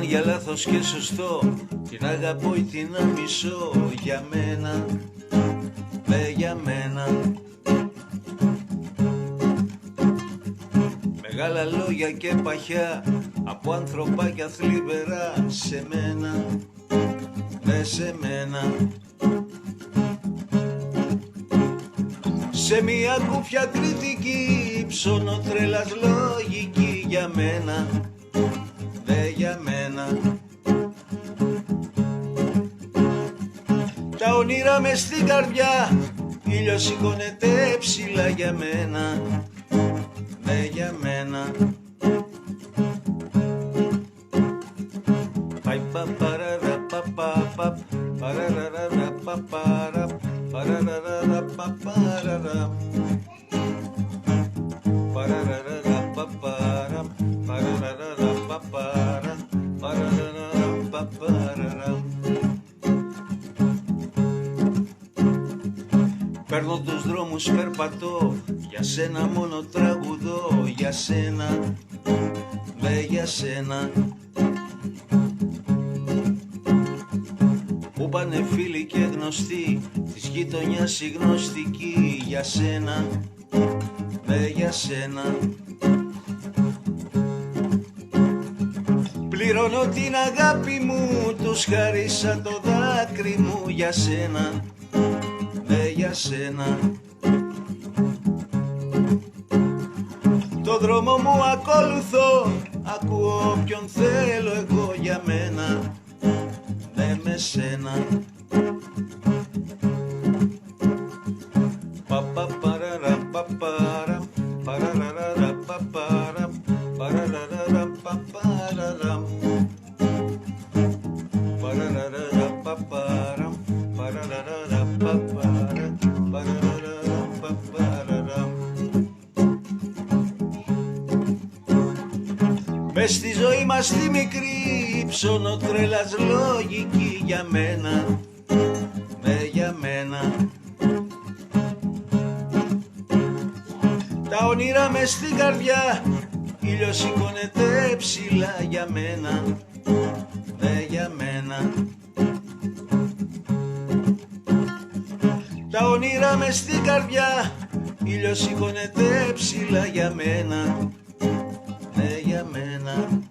αν για λάθος και σωστό, την αγαπώ ή την αμισώ. Για μένα, για μένα. Μεγάλα λόγια και παχιά από ανθρωπάκια θλιβερά. Σε μένα, σε μένα. Σε μια κούφια κριτική ψώνω τρέλας λογική. Για μένα, για μένα. Τα όνειρα μες στην καρδιά, ήλιος σηκώνεται ψηλά. Για μένα, για μένα. Παϊ πα παραρα πα πα πα παραραρα πα παρα παραραρα πα παραρα παραραρα πα παρα παραραρα πα παρα παραραρα πα παραρα. Παίρνω τους δρόμους, περπατώ, για σένα μόνο τραγουδώ. Για σένα, για σένα. Πού πάνε φίλοι και γνωστοί, της γειτονιάς οι γνωστικοί. Για σένα, για σένα. Πληρώνω την αγάπη μου, τους χάρισα το δάκρυ μου. Για σένα, για σένα. Το δρόμο μου ακολουθώ, ακούω όποιον θέλω εγώ. Για μένα, με σένα. Παπα παραρα παπαρα παραραρα παπαρα παραραρα παπαραρα παραραρα παπαρα παραραρα παπαρα παραραρα παπαραρα. Μες στη ζωή μας τη μικρή ψώνω τρέλας λογική. Για μένα, για μένα. Τα όνειρα μες στην καρδιά, ήλιος σηκώνεται ψηλά. Για μένα, για μένα. Τα όνειρα μες στην καρδιά, ήλιος σηκώνεται ψηλά. Για μένα, για μένα.